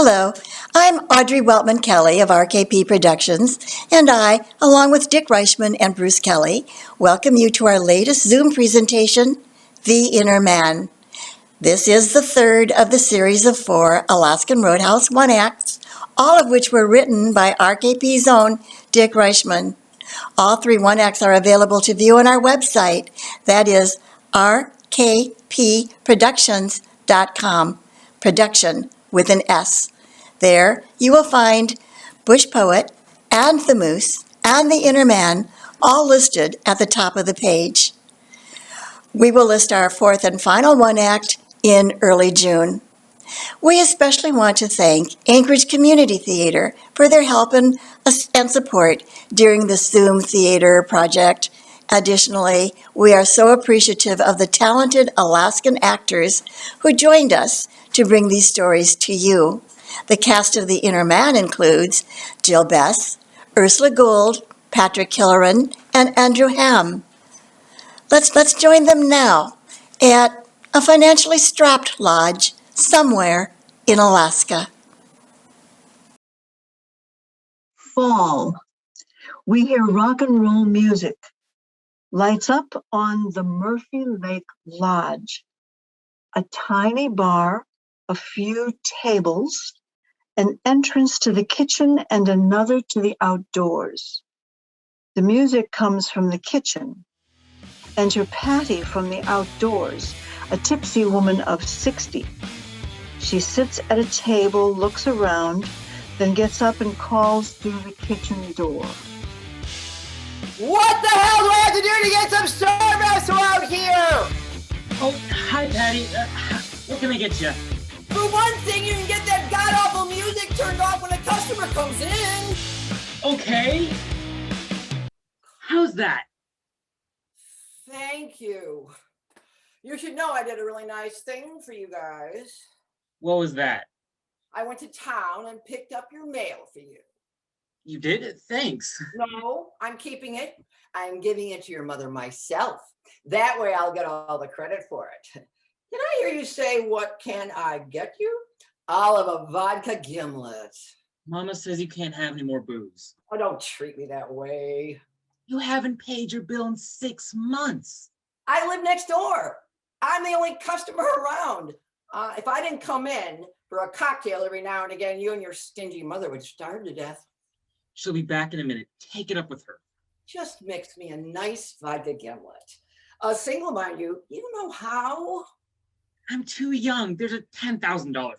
Hello, I'm Audrey Weltman-Kelly of RKP Productions, and I, along with Dick Reichman and Bruce Kelly, welcome you to our latest Zoom presentation, The Inner Man. This is the third of the series of 4 Alaskan Roadhouse one-acts, all of which were written by RKP's own Dick Reichman. All 3 one-acts are available to view on our website, that is rkpproductions.com, production with an S. There you will find Bush Poet and the Moose and the Inner Man all listed at the top of the page. We will list our 4th and final one-act in early June. We especially want to thank Anchorage Community Theater for their help and support during the Zoom Theater project. Additionally, we are so appreciative of the talented Alaskan actors who joined us to bring these stories to you. The cast of The Inner Man includes Jill Bess, Ursula Gould, Patrick Killoran, and Andrew Hamm. Let's join them now at a financially strapped lodge somewhere in Alaska. Fall. We hear rock and roll music. Lights up on the Murphy Lake Lodge. A tiny bar, a few tables, an entrance to the kitchen and another to the outdoors. The music comes from the kitchen. Enter Patty from the outdoors, a tipsy woman of 60. She sits at a table, looks around, then gets up and calls through the kitchen door. What the hell do I have to do to get some service around here? Oh, hi, Patty. What can I get you? For one thing, you can get that god-awful music turned off when a customer comes in. Okay. How's that? Thank you. You should know I did a really nice thing for you guys. What was that? I went to town and picked up your mail for you. You did? Thanks. No, I'm keeping it. I'm giving it to your mother myself. That way I'll get all the credit for it. Did I hear you say, what can I get you? I'll have a vodka gimlet. Mama says you can't have any more booze. Oh, don't treat me that way. You haven't paid your bill in 6 months. I live next door. I'm the only customer around. If I didn't come in for a cocktail every now and again, you and your stingy mother would starve to death. She'll be back in a minute. Take it up with her. Just mix me a nice vodka gimlet. A single, mind you. You don't know how? I'm too young. There's a $10,000 fine.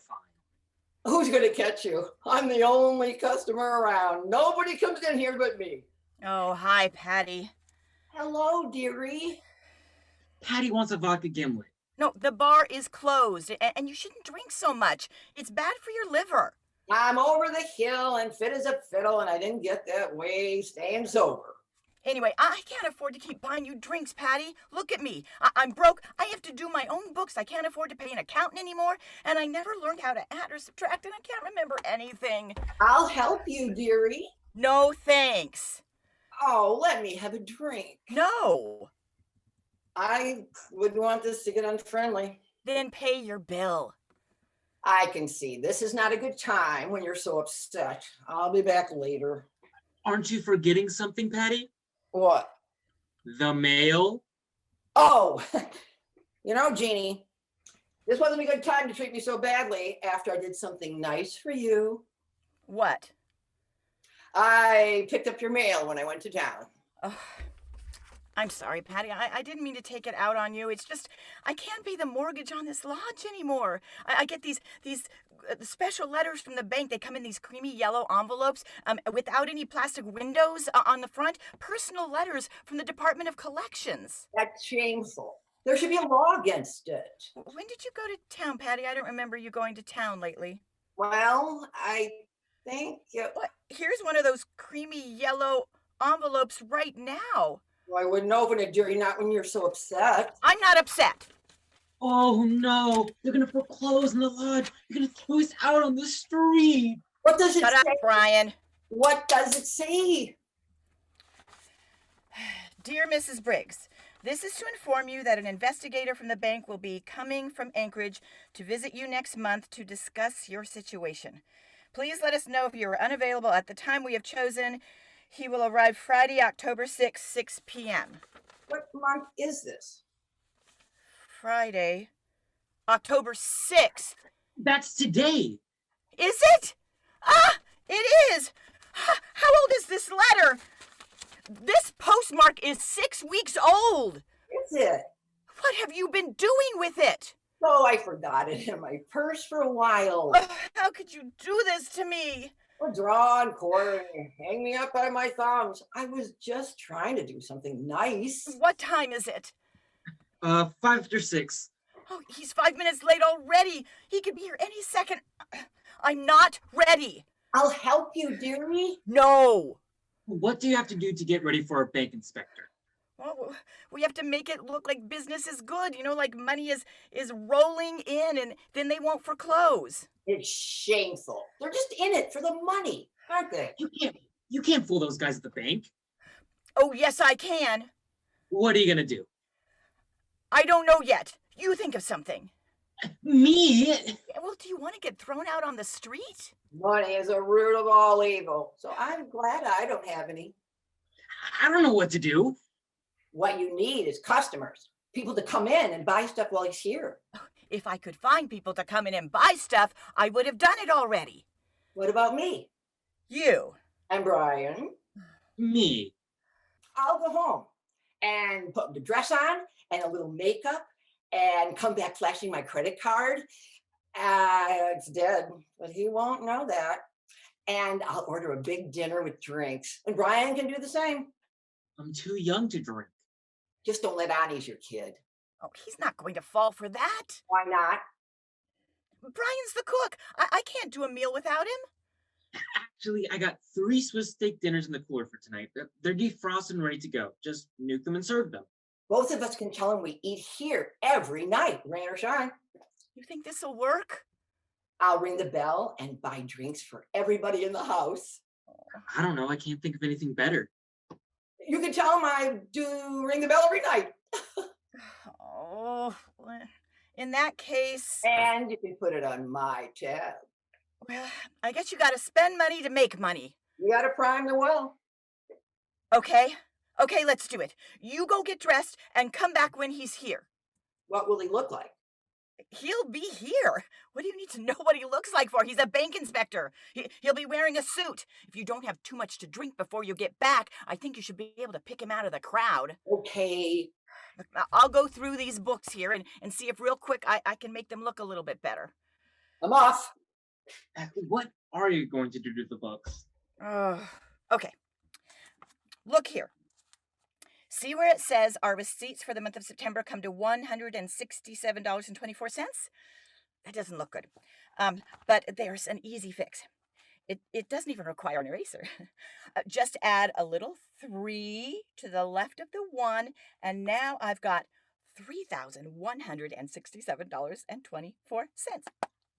Who's going to catch you? I'm the only customer around. Nobody comes in here but me. Oh, hi, Patty. Hello, dearie. Patty wants a vodka gimlet. No, the bar is closed, and you shouldn't drink so much. It's bad for your liver. I'm over the hill and fit as a fiddle, and I didn't get that way staying sober. Anyway, I can't afford to keep buying you drinks, Patty. Look at me. I'm broke. I have to do my own books. I can't afford to pay an accountant anymore, and I never learned how to add or subtract, and I can't remember anything. I'll help you, dearie. No, thanks. Oh, let me have a drink. No. I wouldn't want this to get unfriendly. Then pay your bill. I can see this is not a good time when you're so upset. I'll be back later. Aren't you forgetting something, Patty? What? The mail? Oh, you know, Jeannie, this wasn't a good time to treat me so badly after I did something nice for you. What? I picked up your mail when I went to town. Oh, I'm sorry, Patty. I didn't mean to take it out on you. It's just I can't pay the mortgage on this lodge anymore. I get these special letters from the bank. They come in these creamy yellow envelopes without any plastic windows on the front. Personal letters from the Department of Collections. That's shameful. There should be a law against it. When did you go to town, Patty? I don't remember you going to town lately. Well, I think... What? Here's one of those creamy yellow envelopes right now. Well, I wouldn't open it, dearie, not when you're so upset. I'm not upset. Oh, no. They're going to foreclose in the lodge. You're going to throw us out on the street. What does it say? Shut up, Brian. What does it say? Dear Mrs. Briggs, This is to inform you that an investigator from the bank will be coming from Anchorage to visit you next month to discuss your situation. Please let us know if you are unavailable at the time we have chosen. He will arrive Friday, October 6th, 6 p.m. What month is this? Friday, October 6th. That's today. Is it? Ah, it is. How old is this letter? This postmark is 6 weeks old. Is it? What have you been doing with it? Oh, I forgot it in my purse for a while. How could you do this to me? Well, draw and quarter and hang me up by my thumbs. I was just trying to do something nice. What time is it? 5 after 6. Oh, he's 5 minutes late already. He could be here any second. I'm not ready. I'll help you, dearie. No. What do you have to do to get ready for a bank inspector? Well, we have to make it look like business is good, like money is rolling in and then they won't foreclose. It's shameful. They're just in it for the money, aren't they? You can't fool those guys at the bank. Oh, yes, I can. What are you gonna do? I don't know yet. You think of something. Me? Well, do you want to get thrown out on the street? Money is a root of all evil. So I'm glad I don't have any. I don't know what to do. What you need is customers, people to come in and buy stuff while he's here. If I could find people to come in and buy stuff, I would have done it already. What about me? You. And Brian? Me. I'll go home and put the dress on and a little makeup and come back flashing my credit card. It's dead, but he won't know that. And I'll order a big dinner with drinks. And Brian can do the same. I'm too young to drink. Just don't let on he's your kid. Oh, he's not going to fall for that. Why not? Brian's the cook. I can't do a meal without him. Actually, I got 3 Swiss steak dinners in the cooler for tonight. They're defrosted and ready to go. Just nuke them and serve them. Both of us can tell him we eat here every night, rain or shine. You think this will work? I'll ring the bell and buy drinks for everybody in the house. I don't know. I can't think of anything better. You can tell him I do ring the bell every night. Oh, in that case... And you can put it on my tab. Well, I guess you got to spend money to make money. You got to prime the well. Okay, let's do it. You go get dressed and come back when he's here. What will he look like? He'll be here. What do you need to know what he looks like for? He's a bank inspector. He'll be wearing a suit. If you don't have too much to drink before you get back, I think you should be able to pick him out of the crowd. Okay. I'll go through these books here and see if real quick I can make them look a little bit better. I'm off. What are you going to do to the books? Okay. Look here. See where it says our receipts for the month of September come to $167.24? That doesn't look good. But there's an easy fix. It doesn't even require an eraser. Just add a little 3 to the left of the 1, and now I've got $3,167.24.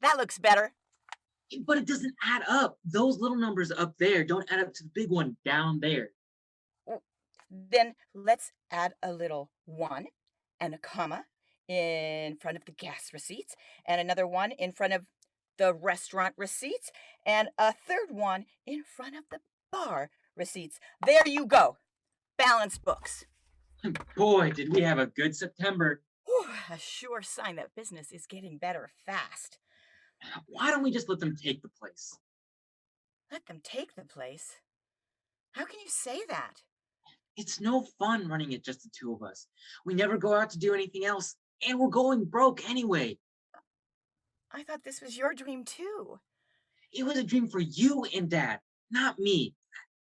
That looks better. But it doesn't add up. Those little numbers up there don't add up to the big one down there. Then let's add a little 1 and a comma in front of the gas receipts, and another 1 in front of the restaurant receipts, and a third 1 in front of the bar receipts. There you go. Balanced books. Boy, did we have a good September. Whew, a sure sign that business is getting better fast. Why don't we just let them take the place? Let them take the place? How can you say that? It's no fun running it just the 2 of us. We never go out to do anything else, and we're going broke anyway. I thought this was your dream too. It was a dream for you and Dad, not me.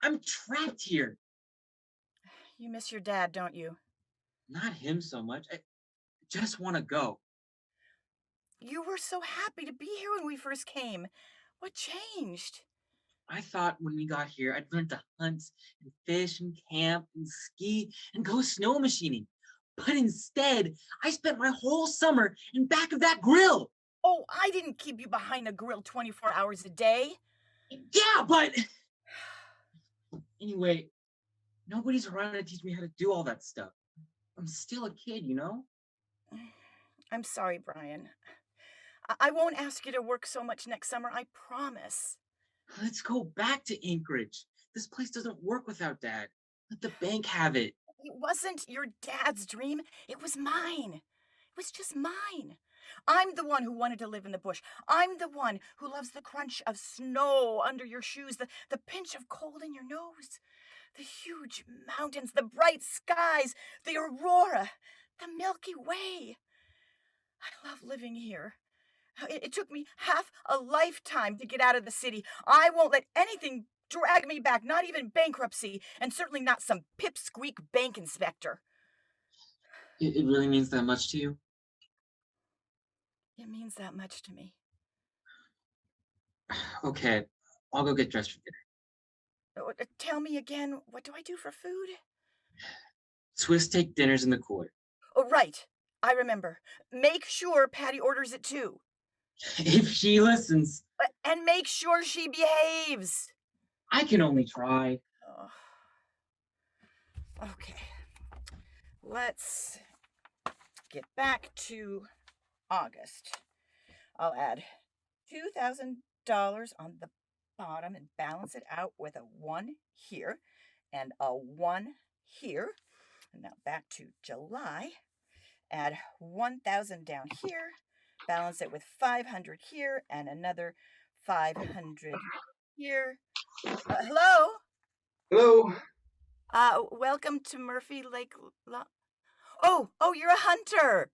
I'm trapped here. You miss your dad, don't you? Not him so much. I just want to go. You were so happy to be here when we first came. What changed? I thought when we got here, I'd learn to hunt and fish and camp and ski and go snow machining. But instead, I spent my whole summer in back of that grill. Oh, I didn't keep you behind a grill 24 hours a day. Yeah, but... Anyway, nobody's around to teach me how to do all that stuff. I'm still a kid, you know? I'm sorry, Brian. I won't ask you to work so much next summer, I promise. Let's go back to Anchorage. This place doesn't work without Dad. Let the bank have it. It wasn't your dad's dream, it was mine. It was just mine. I'm the one who wanted to live in the bush. I'm the one who loves the crunch of snow under your shoes, the pinch of cold in your nose, the huge mountains, the bright skies, the aurora, the Milky Way. I love living here. It took me half a lifetime to get out of the city. I won't let anything drag me back, not even bankruptcy, and certainly not some pipsqueak bank inspector. It really means that much to you? It means that much to me. Okay, I'll go get dressed for dinner. Tell me again, what do I do for food? Swiss take dinners in the cooler. Oh, right. I remember. Make sure Patty orders it too. If she listens, And make sure she behaves. I can only try. Oh. Okay. Let's get back to August. I'll add $2,000 on the bottom and balance it out with a 1 here and a 1 here. And now back to July. Add 1,000 down here, balance it with 500 here and another 500 here. Hello? Hello. Welcome to Murphy Lake. Oh, you're a hunter.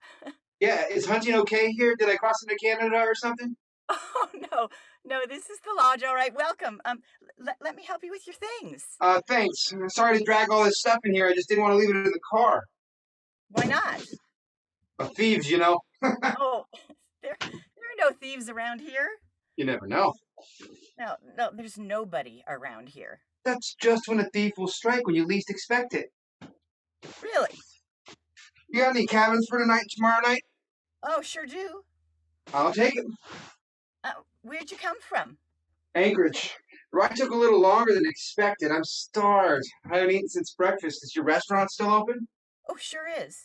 Yeah, is hunting okay here? Did I cross into Canada or something? Oh, no, this is the lodge. All right, welcome. Let me help you with your things. Thanks. Sorry to drag all this stuff in here. I just didn't want to leave it in the car. Why not? Thieves, you know. Oh, there are no thieves around here. You never know. No, there's nobody around here. That's just when a thief will strike when you least expect it. Really? You got any cabins for tonight and tomorrow night? Oh, sure do. I'll take it. Where'd you come from? Anchorage. The ride took a little longer than expected. I'm starved. I haven't eaten since breakfast. Is your restaurant still open? Oh, sure is.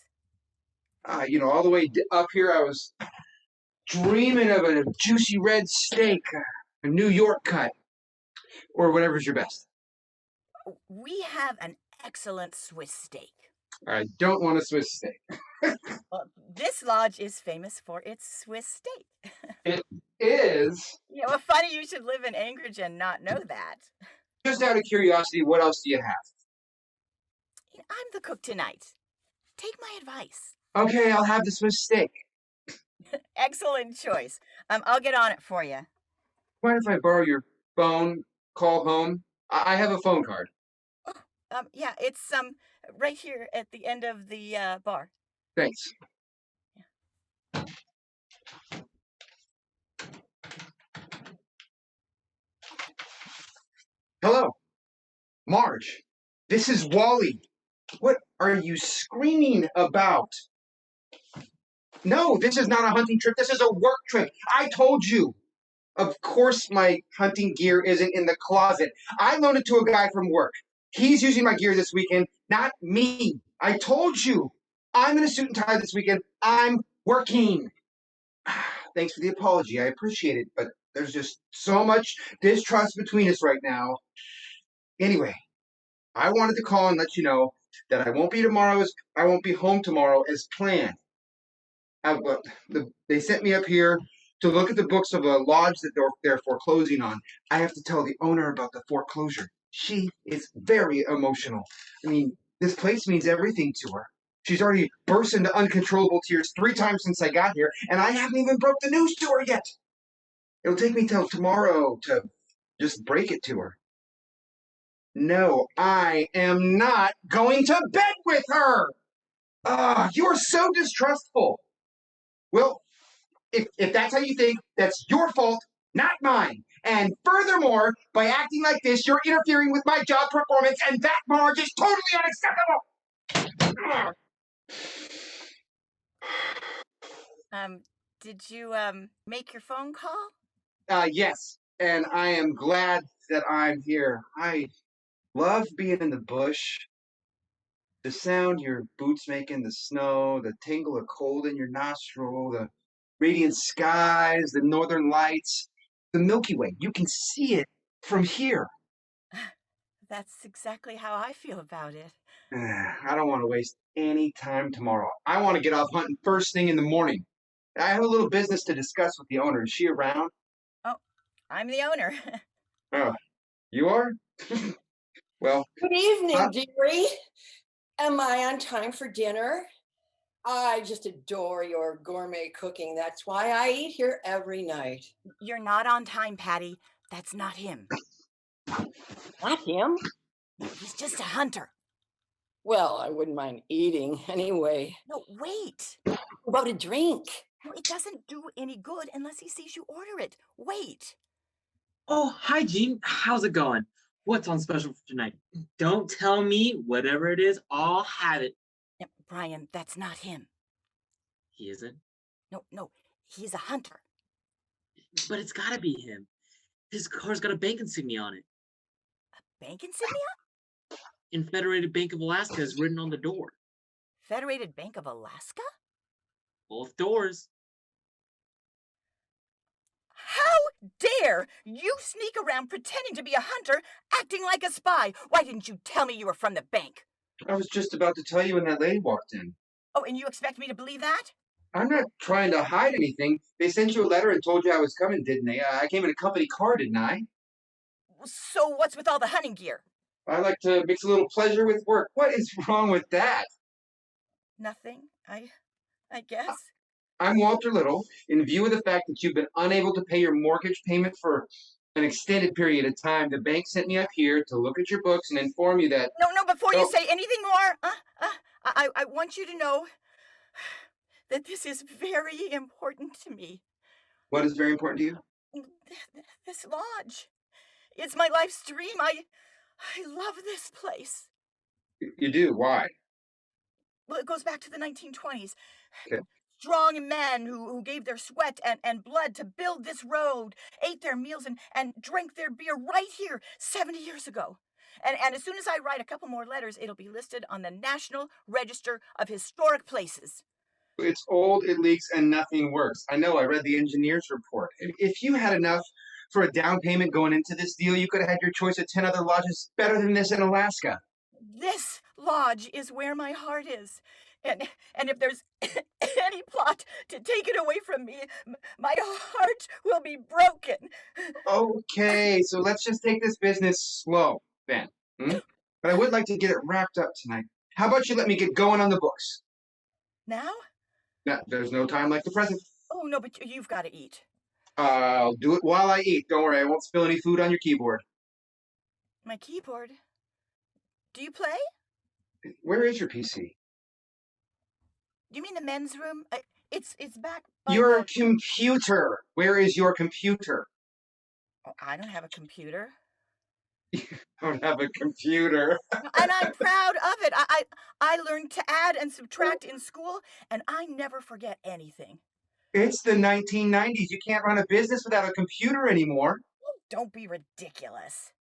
All the way up here, I was dreaming of a juicy red steak, a New York cut, or whatever's your best. We have an excellent Swiss steak. I don't want a Swiss steak. Well, this lodge is famous for its Swiss steak. It is. Yeah, well, funny you should live in Anchorage and not know that. Just out of curiosity, what else do you have? I'm the cook tonight. Take my advice. Okay, I'll have the Swiss steak. Excellent choice. I'll get on it for you. Mind if I borrow your phone, call home? I have a phone card. Yeah, it's right here at the end of the bar. Thanks. Hello, Marge. This is Wally. What are you screaming about? No, this is not a hunting trip. This is a work trip. I told you. Of course my hunting gear isn't in the closet. I loaned it to a guy from work. He's using my gear this weekend, not me. I told you. I'm in a suit and tie this weekend. I'm working. Thanks for the apology. I appreciate it, but there's just so much distrust between us right now. Anyway, I wanted to call and let you know that I won't be home tomorrow as planned. They sent me up here to look at the books of a lodge that they're foreclosing on. I have to tell the owner about the foreclosure. She is very emotional. I mean, this place means everything to her. She's already burst into uncontrollable tears 3 times since I got here, and I haven't even broke the news to her yet. It'll take me till tomorrow to just break it to her. No, I am not going to bed with her! You are so distrustful. Well, if that's how you think, that's your fault, not mine. And furthermore, by acting like this, you're interfering with my job performance, and that, Marge, is totally unacceptable! Did you make your phone call? Yes, and I am glad that I'm here. I love being in the bush. The sound your boots make in the snow, the tingle of cold in your nostril, the radiant skies, the northern lights, the Milky Way. You can see it from here. That's exactly how I feel about it. I don't want to waste any time tomorrow. I want to get off hunting first thing in the morning. I have a little business to discuss with the owner. Is she around? Oh, I'm the owner. Oh, you are? Well, Good evening, dearie. Am I on time for dinner? I just adore your gourmet cooking. That's why I eat here every night. You're not on time, Patty. That's not him. Not him? No, he's just a hunter. Well, I wouldn't mind eating anyway. No, wait. What about a drink? No, it doesn't do any good unless he sees you order it. Wait. Oh, hi, Jean. How's it going? What's on special for tonight? Don't tell me. Whatever it is, I'll have it. No, Brian, that's not him. He isn't. No, he's a hunter. But it's gotta be him. His car's got a bank insignia on it. Bank insignia? And Federated Bank of Alaska is written on the door. Federated Bank of Alaska? Both doors. How dare you sneak around pretending to be a hunter, acting like a spy? Why didn't you tell me you were from the bank? I was just about to tell you when that lady walked in. Oh, and you expect me to believe that? I'm not trying to hide anything. They sent you a letter and told you I was coming, didn't they? I came in a company car, didn't I? So what's with all the hunting gear? I like to mix a little pleasure with work. What is wrong with that? Nothing, I guess. I'm Walter Little. In view of the fact that you've been unable to pay your mortgage payment for an extended period of time, the bank sent me up here to look at your books and inform you that... No, before Oh. you say anything more, I want you to know that this is very important to me. What is very important to you? This lodge. It's my life's dream. I love this place. You do? Why? Well, it goes back to the 1920s. Okay. Strong men who gave their sweat and blood to build this road, ate their meals and drank their beer right here 70 years ago. And as soon as I write a couple more letters, it'll be listed on the National Register of Historic Places. It's old, it leaks, and nothing works. I know, I read the engineer's report. If you had enough for a down payment going into this deal, you could have had your choice of 10 other lodges better than this in Alaska. This lodge is where my heart is. And if there's any plot to take it away from me, my heart will be broken. Okay, so let's just take this business slow, then. But I would like to get it wrapped up tonight. How about you let me get going on the books? Now? No, there's no time like the present. Oh, no, but you've got to eat. I'll do it while I eat. Don't worry, I won't spill any food on your keyboard. My keyboard? Do you play? Where is your PC? You mean the men's room? It's back by Your computer. Where is your computer? Oh, I don't have a computer. You don't have a computer. And I'm proud of it. I learned to add and subtract in school, and I never forget anything. It's the 1990s. You can't run a business without a computer anymore. Oh, don't be ridiculous.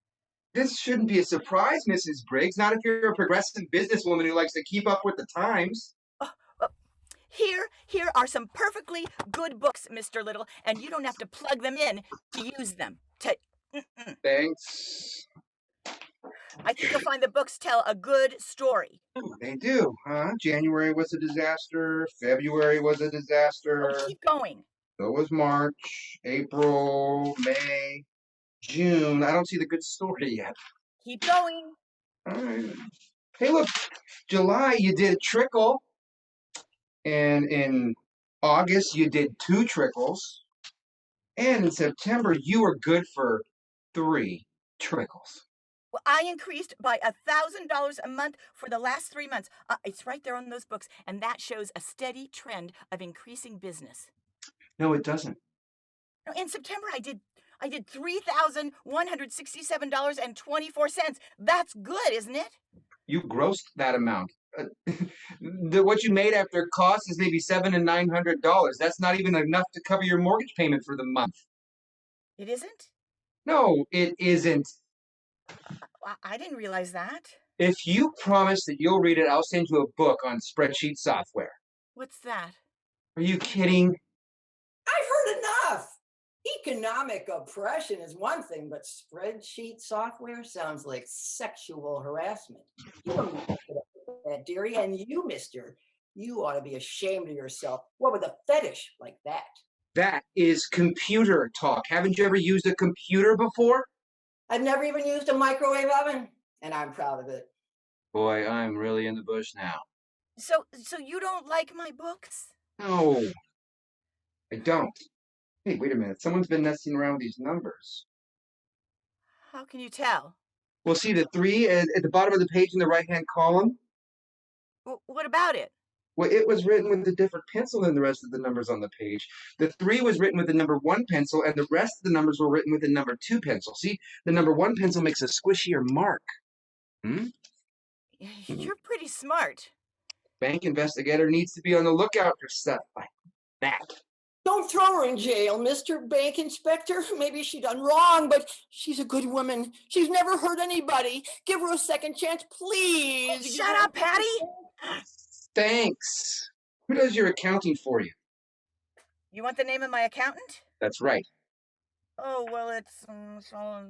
This shouldn't be a surprise, Mrs. Briggs. Not if you're a progressive businesswoman who likes to keep up with the times. Here are some perfectly good books, Mr. Little, and you don't have to plug them in to use them. Thanks. I think you'll find the books tell a good story. They do, huh? January was a disaster. February was a disaster. Oh, keep going. So was March, April, May, June. I don't see the good story yet. Keep going. All right. Hey, look, July you did a trickle. And in August you did 2 trickles. And in September you were good for 3 trickles. Well, I increased by $1,000 a month for the last 3 months. It's right there on those books, and that shows a steady trend of increasing business. No, it doesn't. In September, I did $3,167.24. That's good, isn't it? You grossed that amount. What you made after costs is maybe $700 and $900. That's not even enough to cover your mortgage payment for the month. It isn't? No, it isn't. I didn't realize that. If you promise that you'll read it, I'll send you a book on spreadsheet software. What's that? Are you kidding? I've heard enough. Economic oppression is one thing, but spreadsheet software sounds like sexual harassment. You don't need to put up with that, dearie. And you, mister, you ought to be ashamed of yourself. What with a fetish like that? That is computer talk. Haven't you ever used a computer before? I've never even used a microwave oven, and I'm proud of it. Boy, I'm really in the bush now. So you don't like my books? No, I don't. Hey, wait a minute. Someone's been messing around with these numbers. How can you tell? Well, see the 3 at the bottom of the page in the right-hand column? What about it? Well, it was written with a different pencil than the rest of the numbers on the page. The 3 was written with the number 1 pencil, and the rest of the numbers were written with the number 2 pencil. See, the number 1 pencil makes a squishier mark. You're pretty smart. Bank investigator needs to be on the lookout for stuff like that. Don't throw her in jail, Mr. Bank Inspector. Maybe she done wrong, but she's a good woman. She's never hurt anybody. Give her a second chance, please. Shut up, Patty! Thanks. Who does your accounting for you? You want the name of my accountant? That's right. Oh, well, it's so and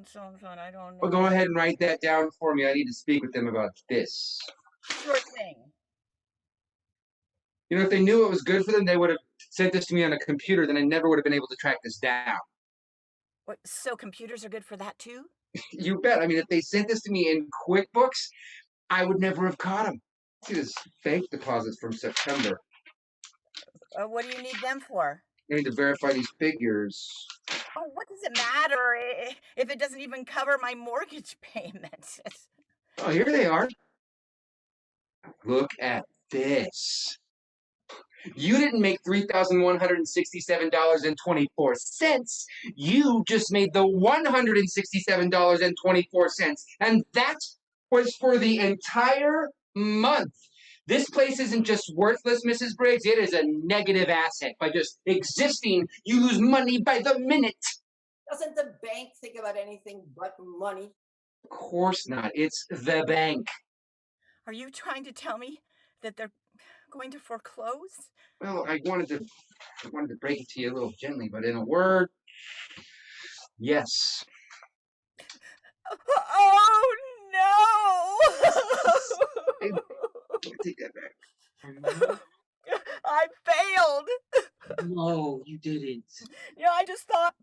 so, I don't know. Well, go ahead and write that down for me. I need to speak with them about this. Sure thing. You know, if they knew it was good for them, they would have sent this to me on a computer, then I never would have been able to track this down. What, so computers are good for that too? You bet. I mean, if they sent this to me in QuickBooks, I would never have caught them. See this bank deposits from September. What do you need them for? I need to verify these figures. Oh, what does it matter if it doesn't even cover my mortgage payment? Oh, here they are. Look at this. You didn't make $3,167.24. You just made the $167.24. And that was for the entire month. This place isn't just worthless, Mrs. Briggs. It is a negative asset. By just existing, you lose money by the minute. Doesn't the bank think about anything but money? Of course not. It's the bank. Are you trying to tell me that they're going to foreclose? Well, I wanted to break it to you a little gently, but in a word, yes. Oh, no! Take that back. I failed. No, you didn't. You know, I just thought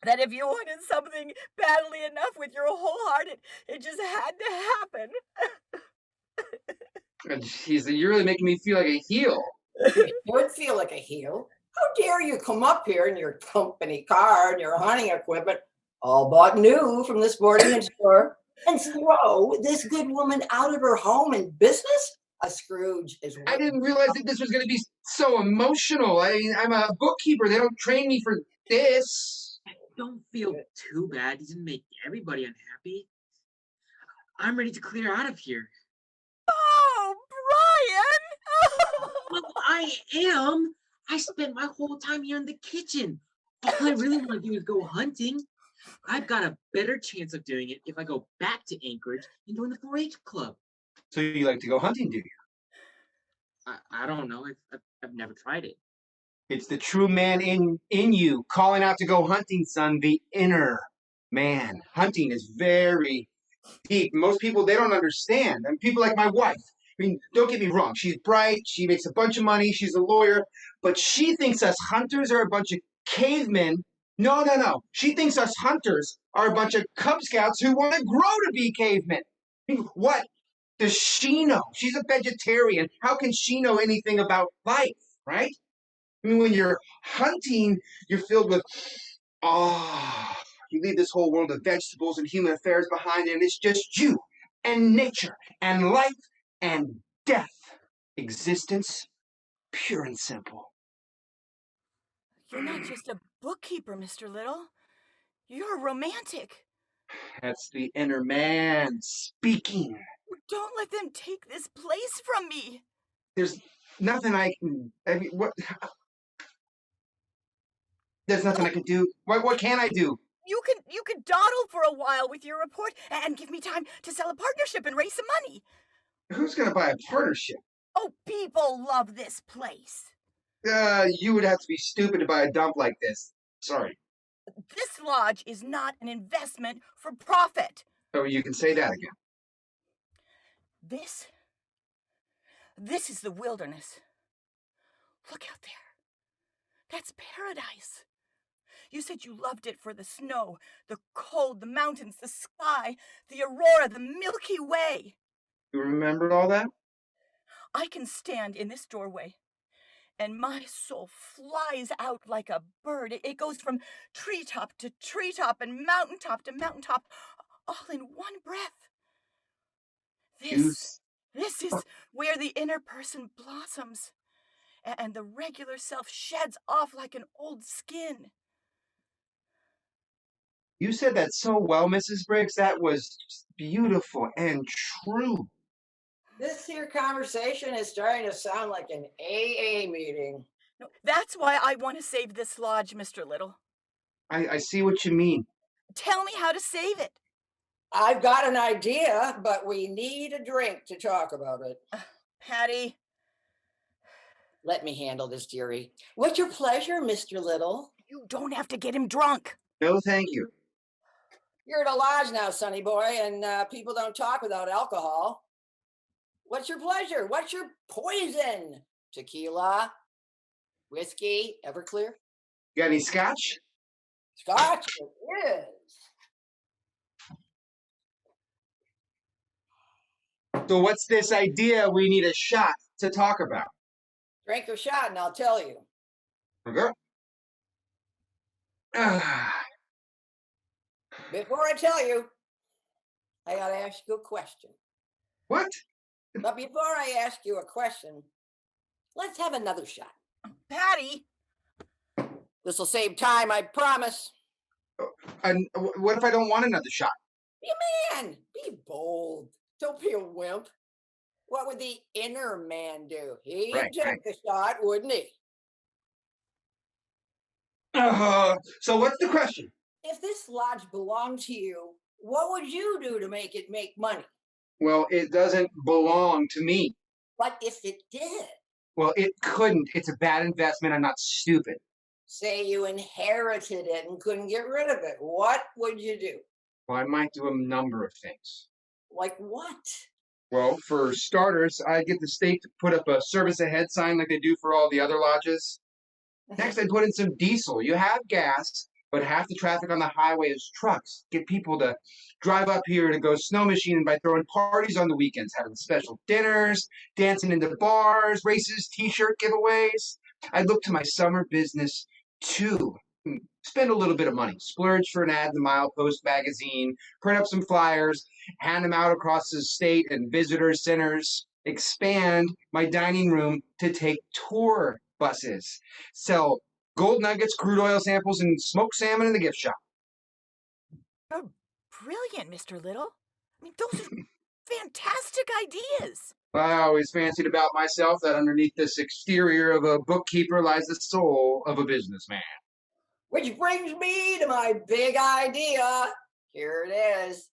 that if you wanted something badly enough with your whole heart, it just had to happen. Jeez, you're really making me feel like a heel. You would feel like a heel. How dare you come up here in your company car and your hunting equipment, all bought new from the sporting goods store, and throw this good woman out of her home and business? A Scrooge is. I didn't realize that this was going to be so emotional. I'm a bookkeeper. They don't train me for this. Don't feel too bad. He didn't make everybody unhappy. I'm ready to clear out of here. Oh, Brian! Well, I am. I spent my whole time here in the kitchen. All I really want to do is go hunting. I've got a better chance of doing it if I go back to Anchorage and join the 4-H club. So you like to go hunting, do you? I don't know. I've never tried it. It's the true man in you calling out to go hunting, son. The inner man. Hunting is very deep. Most people, they don't understand. And people like my wife. I mean, don't get me wrong. She's bright. She makes a bunch of money. She's a lawyer. But she thinks us hunters are a bunch of cavemen. No. She thinks us hunters are a bunch of Cub Scouts who want to grow to be cavemen. I mean, what does she know? She's a vegetarian. How can she know anything about life, right? I mean, when you're hunting, you're filled with awe. You leave this whole world of vegetables and human affairs behind, and it's just you and nature and life and death. Existence, pure and simple. You're not just a bookkeeper, Mr. Little. You're a romantic. That's the inner man speaking. Don't let them take this place from me. There's nothing I mean, what? There's nothing I can do. What can I do? You could dawdle for a while with your report and give me time to sell a partnership and raise some money. Who's going to buy a partnership? Oh, people love this place. You would have to be stupid to buy a dump like this. Sorry. This lodge is not an investment for profit. Oh, you can say that again. This is the wilderness. Look out there. That's paradise. You said you loved it for the snow, the cold, the mountains, the sky, the aurora, the Milky Way. You remembered all that? I can stand in this doorway, and my soul flies out like a bird. It goes from treetop to treetop and mountaintop to mountaintop, all in one breath. This is where the inner person blossoms, and the regular self sheds off like an old skin. You said that so well, Mrs. Briggs. That was beautiful and true. This here conversation is starting to sound like an AA meeting. No, that's why I want to save this lodge, Mr. Little. I see what you mean. Tell me how to save it. I've got an idea, but we need a drink to talk about it. Patty. Let me handle this, dearie. What's your pleasure, Mr. Little? You don't have to get him drunk. No, thank you. You're at a lodge now, sonny boy, and people don't talk without alcohol. What's your pleasure? What's your poison? Tequila? Whiskey? Everclear? Got any scotch? Scotch it is. So what's this idea we need a shot to talk about? Drink your shot and I'll tell you. Okay. Before I tell you, I gotta ask you a question. What? But before I ask you a question, let's have another shot. Patty. This will save time, I promise. And what if I don't want another shot? Be a man. Be bold. Don't be a wimp. What would the inner man do? He'd take the shot, wouldn't he? So what's the question? If this lodge belonged to you, what would you do to make it make money? Well, it doesn't belong to me. But if it did? Well, it couldn't. It's a bad investment. I'm not stupid. Say you inherited it and couldn't get rid of it. What would you do? Well, I might do a number of things. Like what? Well, for starters, I'd get the state to put up a service ahead sign like they do for all the other lodges. Next, I'd put in some diesel. You have gas, but half the traffic on the highway is trucks. Get people to drive up here to go snow machining by throwing parties on the weekends, having special dinners, dancing in the bars, races, t-shirt giveaways. I'd look to my summer business too. Spend a little bit of money. Splurge for an ad in the Milepost magazine, print up some flyers, hand them out across the state and visitor centers. Expand my dining room to take tour buses. Sell gold nuggets, crude oil samples, and smoked salmon in the gift shop. Oh, brilliant, Mr. Little. I mean, those are fantastic ideas. I always fancied about myself that underneath this exterior of a bookkeeper lies the soul of a businessman. Which brings me to my big idea. Here it is.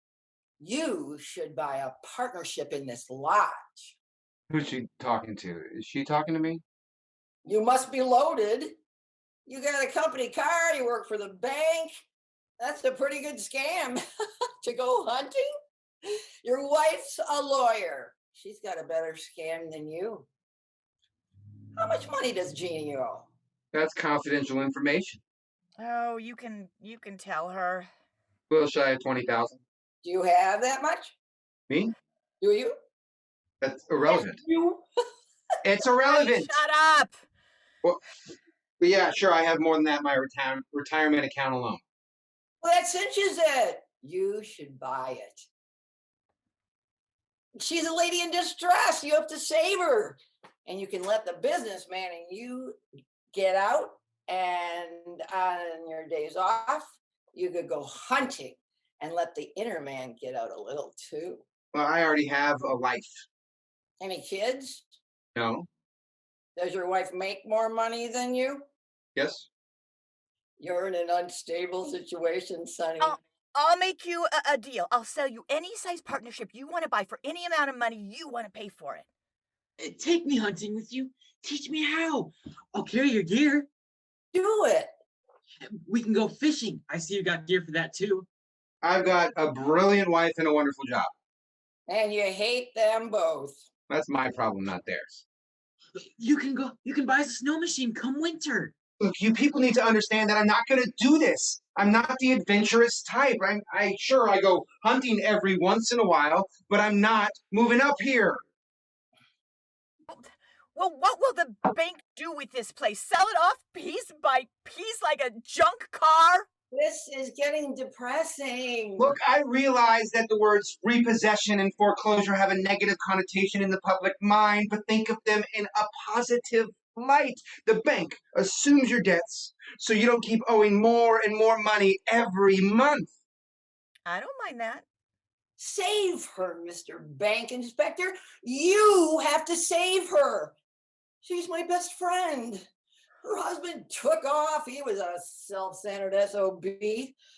You should buy a partnership in this lodge. Who's she talking to? Is she talking to me? You must be loaded. You got a company car, you work for the bank. That's a pretty good scam to go hunting. Your wife's a lawyer. She's got a better scam than you. How much money does Jeannie owe? That's confidential information. Oh, you can tell her. A little shy of 20,000. Do you have that much? Me? Do you? That's irrelevant. Yes, you. It's irrelevant. Hey, shut up. Well, but yeah, sure, I have more than that in my retirement account alone. Well, that cinches it. You should buy it. She's a lady in distress. You have to save her. And you can let the businessman and you get out, and on your days off, you could go hunting and let the inner man get out a little too. Well, I already have a life. Any kids? No? Does your wife make more money than you? Yes? You're in an unstable situation, Sonny. I'll make you a deal. I'll sell you any size partnership you want to buy for any amount of money you want to pay for it. Take me hunting with you. Teach me how. I'll carry your gear. Do it. We can go fishing. I see you got gear for that too. I've got a brilliant wife and a wonderful job. And you hate them both. That's my problem, not theirs. You can buy us a snow machine come winter. Look, you people need to understand that I'm not going to do this. I'm not the adventurous type. I go hunting every once in a while, but I'm not moving up here. Well, what will the bank do with this place? Sell it off piece by piece like a junk car? This is getting depressing. Look, I realize that the words repossession and foreclosure have a negative connotation in the public mind, but think of them in a positive light. The bank assumes your debts so you don't keep owing more and more money every month. I don't mind that. Save her, Mr. Bank Inspector. You have to save her. She's my best friend. Her husband took off. He was a self-centered SOB.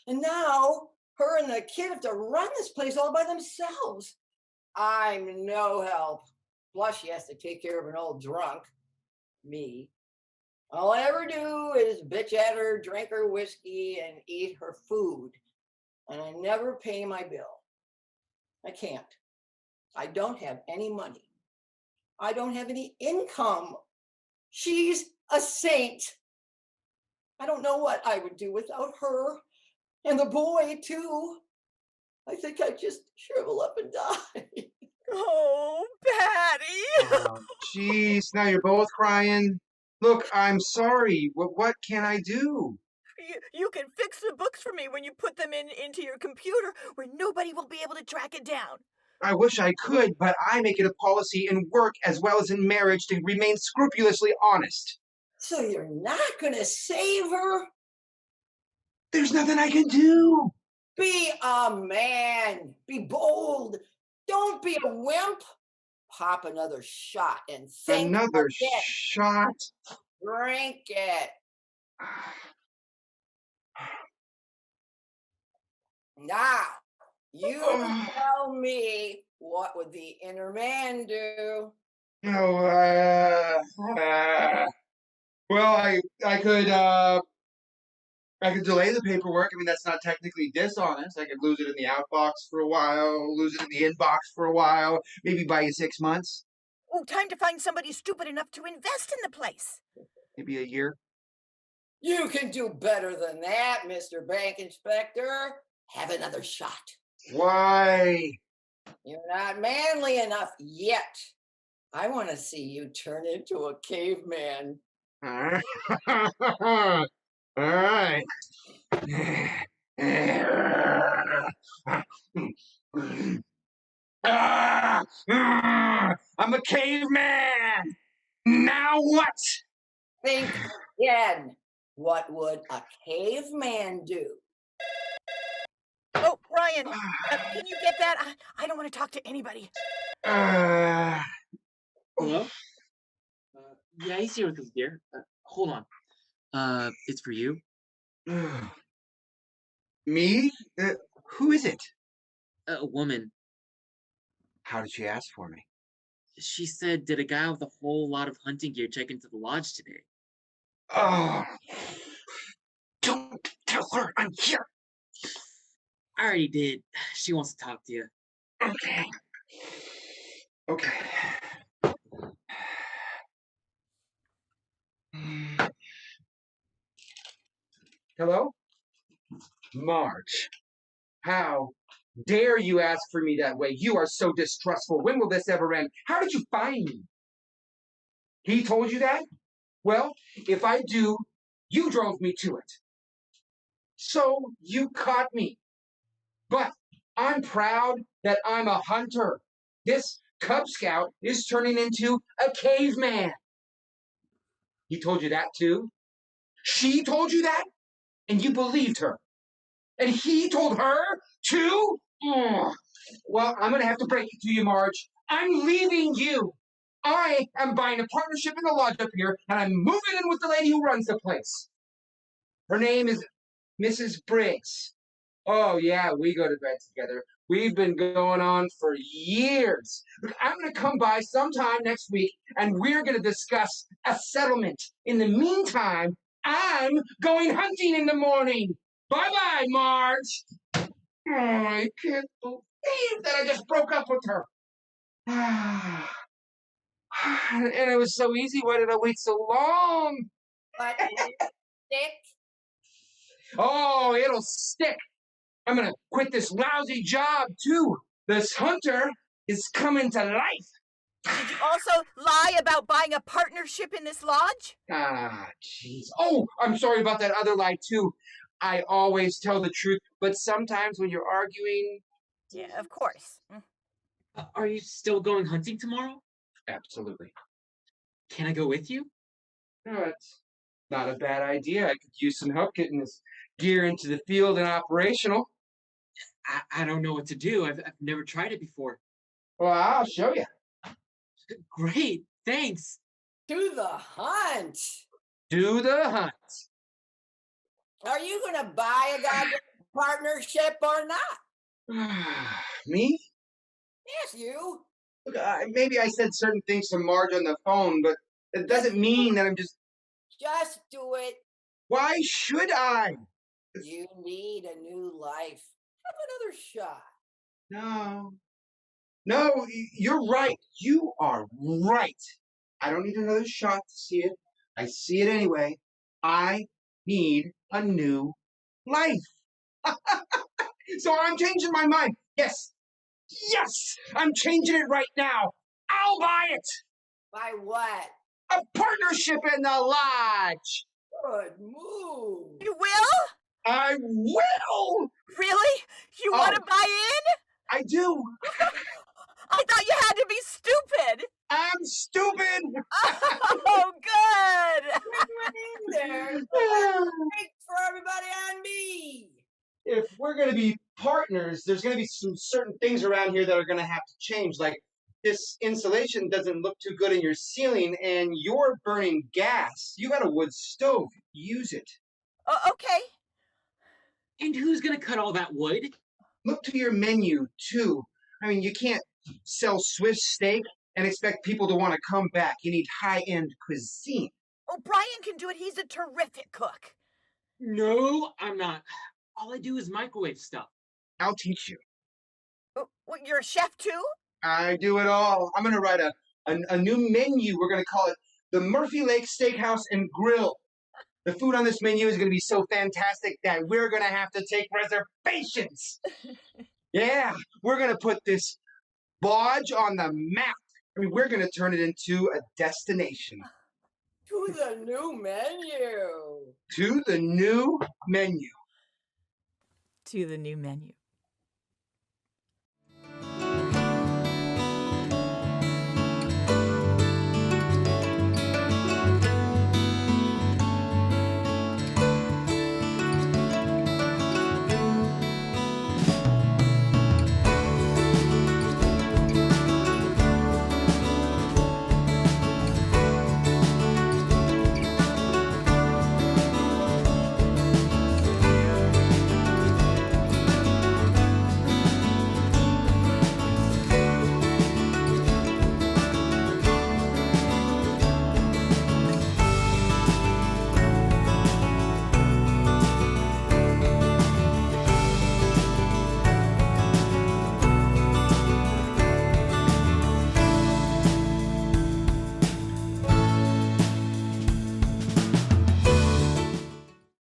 And now her and the kid have to run this place all by themselves. I'm no help. Plus, she has to take care of an old drunk. Me. All I ever do is bitch at her, drink her whiskey, and eat her food. And I never pay my bill. I can't. I don't have any money. I don't have any income. She's a saint. I don't know what I would do without her. And the boy, too. I think I'd just shrivel up and die. Oh, Patty. Jeez, now you're both crying. Look, I'm sorry. What can I do? You can fix the books for me when you put them into your computer where nobody will be able to track it down. I wish I could, but I make it a policy in work as well as in marriage to remain scrupulously honest. So you're not going to save her? There's nothing I can do. Be a man. Be bold. Don't be a wimp. Pop another shot and think Another again. shot? Drink it. Now, you tell me, what would the inner man do? Well, I could delay the paperwork. I mean, that's not technically dishonest. I could lose it in the outbox for a while, lose it in the inbox for a while, maybe buy you 6 months. Oh, time to find somebody stupid enough to invest in the place. Maybe a year. You can do better than that, Mr. Bank Inspector. Have another shot. Why? You're not manly enough yet. I want to see you turn into a caveman. All right. I'm a caveman. Now what? Think again. What would a caveman do? Oh, Ryan, can you get that? I don't want to talk to anybody. Hello? Yeah, he's here with his gear. Hold on. It's for you. Me? Who is it? A woman. How did she ask for me? She said, did a guy with a whole lot of hunting gear check into the lodge today? Oh, don't tell her I'm here. I already did. She wants to talk to you. Okay. Hello? Marge, how dare you ask for me that way? You are so distrustful. When will this ever end? How did you find me? He told you that? Well, if I do, you drove me to it. So you caught me. But I'm proud that I'm a hunter. This Cub Scout is turning into a caveman. He told you that too? She told you that? And you believed her. And he told her too? Well, I'm going to have to break it to you, Marge. I'm leaving you. I am buying a partnership in the lodge up here, and I'm moving in with the lady who runs the place. Her name is Mrs. Briggs. Oh, yeah, we go to bed together. We've been going on for years. Look, I'm going to come by sometime next week and we're going to discuss a settlement. In the meantime, I'm going hunting in the morning. Bye bye, Marge. Oh, I can't believe that I just broke up with her. And it was so easy. Why did I wait so long? But Dick, Oh, it'll stick. I'm gonna quit this lousy job too. This hunter is coming to life. Did you also lie about buying a partnership in this lodge? Ah, jeez. Oh, I'm sorry about that other lie too. I always tell the truth, but sometimes when you're arguing, Yeah, of course. Are you still going hunting tomorrow? absolutely. Can I go with you? No, it's not a bad idea. I could use some help getting this gear into the field and operational. I don't know what to do. I've never tried it before. Well, I'll show you. Great, thanks. to the hunt. Do the hunt. Are you going to buy a goddamn partnership or not? Me? Yes, you. Look, maybe I said certain things to Marge on the phone, but it doesn't mean that I'm just. Just do it. Why should I? You need a new life. Have another shot. No. No, you're right. You are right. I don't need another shot to see it. I see it anyway. I need a new life. So I'm changing my mind. Yes. Yes! I'm changing it right now. I'll buy it. By what? A partnership in the lodge. Good move. You will? I will. Really? You want to Oh. buy in? I do. I thought you had to be stupid. I'm stupid. Oh, good. There's a break for everybody on me. If we're going to be partners, there's going to be some certain things around here that are going to have to change. Like this insulation doesn't look too good in your ceiling, and you're burning gas. You got a wood stove. Use it. Okay. And who's gonna cut all that wood? Look to your menu too. I mean, you can't sell Swiss steak and expect people to want to come back. You need high-end cuisine. Oh, Brian can do it. He's a terrific cook. No, I'm not. All I do is microwave stuff. I'll teach you. Oh, what, you're a chef too? I do it all. I'm going to write a new menu. We're going to call it the Murphy Lake Steakhouse and Grill. The food on this menu is going to be so fantastic that we're going to have to take reservations. Yeah, we're going to put this lodge on the map. I mean, we're going to turn it into a destination. To the new menu. To the new menu. To the new menu.